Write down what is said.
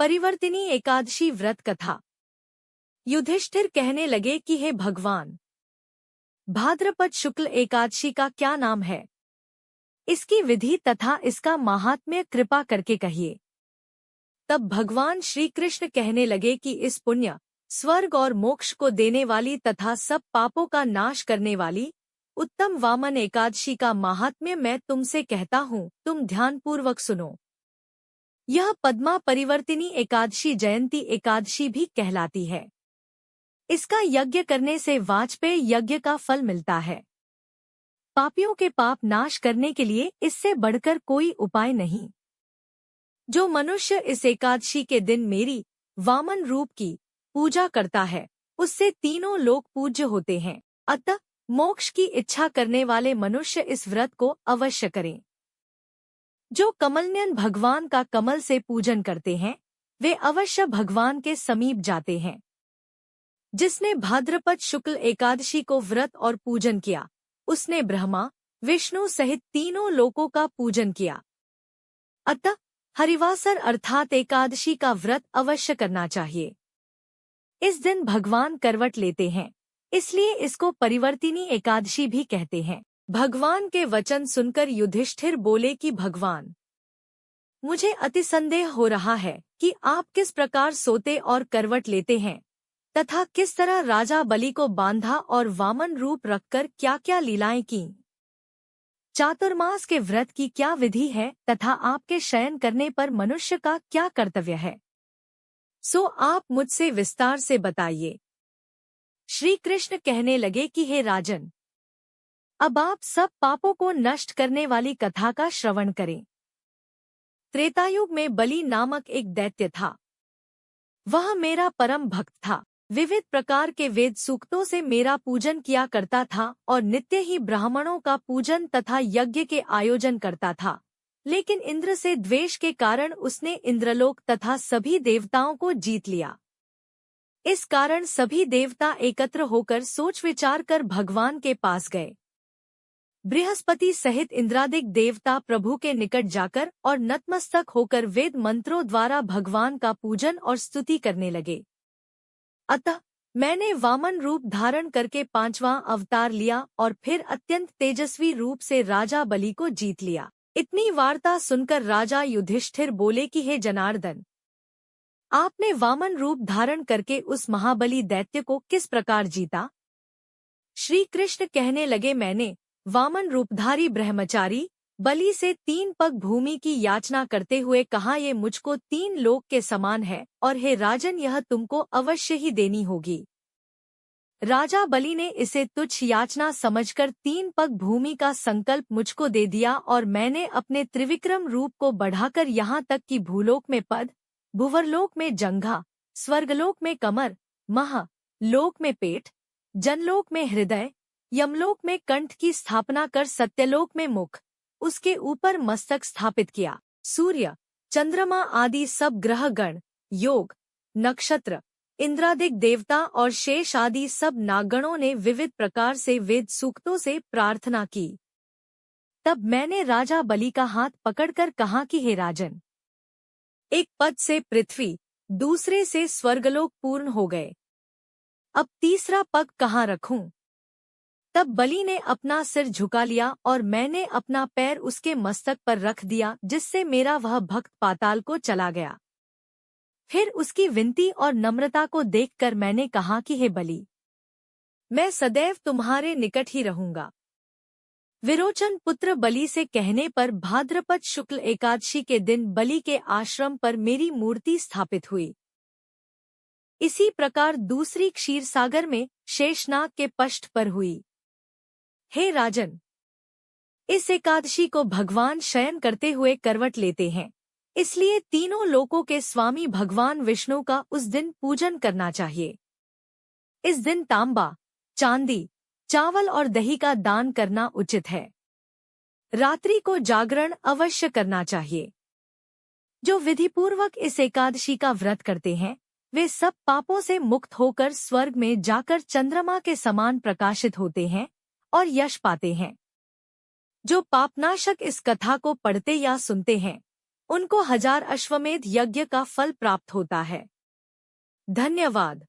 परिवर्तिनी एकादशी व्रत कथा। युधिष्ठिर कहने लगे कि हे भगवान, भाद्रपद शुक्ल एकादशी का क्या नाम है? इसकी विधि तथा इसका महात्म्य कृपा करके कहिए। तब भगवान श्री कृष्ण कहने लगे कि इस पुण्य, स्वर्ग और मोक्ष को देने वाली तथा सब पापों का नाश करने वाली उत्तम वामन एकादशी का महात्म्य मैं तुमसे कहता हूँ, तुम ध्यानपूर्वक सुनो। यह पद्मा परिवर्तिनी एकादशी जयंती एकादशी भी कहलाती है। इसका यज्ञ करने से वाजपेय यज्ञ का फल मिलता है। पापियों के पाप नाश करने के लिए इससे बढ़कर कोई उपाय नहीं। जो मनुष्य इस एकादशी के दिन मेरी वामन रूप की पूजा करता है, उससे तीनों लोक पूज्य होते हैं। अतः मोक्ष की इच्छा करने वाले मनुष्य इस व्रत को अवश्य करें। जो कमलनयन भगवान का कमल से पूजन करते हैं, वे अवश्य भगवान के समीप जाते हैं। जिसने भाद्रपद शुक्ल एकादशी को व्रत और पूजन किया, उसने ब्रह्मा विष्णु सहित तीनों लोकों का पूजन किया। अतः हरिवासर अर्थात एकादशी का व्रत अवश्य करना चाहिए। इस दिन भगवान करवट लेते हैं, इसलिए इसको परिवर्तिनी एकादशी भी कहते हैं। भगवान के वचन सुनकर युधिष्ठिर बोले कि भगवान, मुझे अति संदेह हो रहा है कि आप किस प्रकार सोते और करवट लेते हैं तथा किस तरह राजा बलि को बांधा और वामन रूप रखकर क्या क्या लीलाएं की। चातुर्मास के व्रत की क्या विधि है तथा आपके शयन करने पर मनुष्य का क्या कर्तव्य है, सो आप मुझसे विस्तार से बताइए। श्री कृष्ण कहने लगे कि हे राजन, अब आप सब पापों को नष्ट करने वाली कथा का श्रवण करें। त्रेतायुग में बलि नामक एक दैत्य था। वह मेरा परम भक्त था। विविध प्रकार के वेद सूक्तों से मेरा पूजन किया करता था और नित्य ही ब्राह्मणों का पूजन तथा यज्ञ के आयोजन करता था। लेकिन इंद्र से द्वेष के कारण उसने इंद्रलोक तथा सभी देवताओं को जीत लिया। इस कारण सभी देवता एकत्र होकर सोच विचार कर भगवान के पास गए। बृहस्पति सहित इंद्रादिक देवता प्रभु के निकट जाकर और नतमस्तक होकर वेद मंत्रों द्वारा भगवान का पूजन और स्तुति करने लगे। अतः मैंने वामन रूप धारण करके 5वां अवतार लिया और फिर अत्यंत तेजस्वी रूप से राजा बलि को जीत लिया। इतनी वार्ता सुनकर राजा युधिष्ठिर बोले कि हे जनार्दन, आपने वामन रूप धारण करके उस महाबली दैत्य को किस प्रकार जीता? श्री कृष्ण कहने लगे, मैंने वामन रूपधारी ब्रह्मचारी बलि से 3 पग भूमि की याचना करते हुए कहा, ये मुझको 3 लोक के समान है और हे राजन, यह तुमको अवश्य ही देनी होगी। राजा बलि ने इसे तुच्छ याचना समझकर 3 पग भूमि का संकल्प मुझको दे दिया और मैंने अपने त्रिविक्रम रूप को बढ़ाकर यहाँ तक कि भूलोक में पद, भुवरलोक में जंघा, स्वर्गलोक में कमर, मह लोक में पेट, जनलोक में हृदय, यमलोक में कंठ की स्थापना कर सत्यलोक में मुख, उसके ऊपर मस्तक स्थापित किया। सूर्य, चंद्रमा आदि सब ग्रह गण, योग, नक्षत्र, इंद्रादिक देवता और शेष आदि सब नागगणों ने विविध प्रकार से वेद सूक्तों से प्रार्थना की। तब मैंने राजा बलि का हाथ पकड़कर कहा कि हे राजन, एक पद से पृथ्वी, दूसरे से स्वर्गलोक पूर्ण हो गए। अब तीसरा पग कहाँ रखूं? तब बलि ने अपना सिर झुका लिया और मैंने अपना पैर उसके मस्तक पर रख दिया, जिससे मेरा वह भक्त पाताल को चला गया। फिर उसकी विनती और नम्रता को देखकर मैंने कहा कि हे बलि, मैं सदैव तुम्हारे निकट ही रहूंगा। विरोचन पुत्र बलि से कहने पर भाद्रपद शुक्ल एकादशी के दिन बलि के आश्रम पर मेरी मूर्ति स्थापित हुई। इसी प्रकार दूसरी क्षीरसागर में शेषनाग के पष्ठ पर हुई। हे राजन, इस एकादशी को भगवान शयन करते हुए करवट लेते हैं, इसलिए तीनों लोकों के स्वामी भगवान विष्णु का उस दिन पूजन करना चाहिए। इस दिन तांबा, चांदी, चावल और दही का दान करना उचित है। रात्रि को जागरण अवश्य करना चाहिए। जो विधिपूर्वक इस एकादशी का व्रत करते हैं, वे सब पापों से मुक्त होकर स्वर्ग में जाकर चंद्रमा के समान प्रकाशित होते हैं और यश पाते हैं। जो पापनाशक इस कथा को पढ़ते या सुनते हैं, उनको 1000 अश्वमेध यज्ञ का फल प्राप्त होता है। धन्यवाद।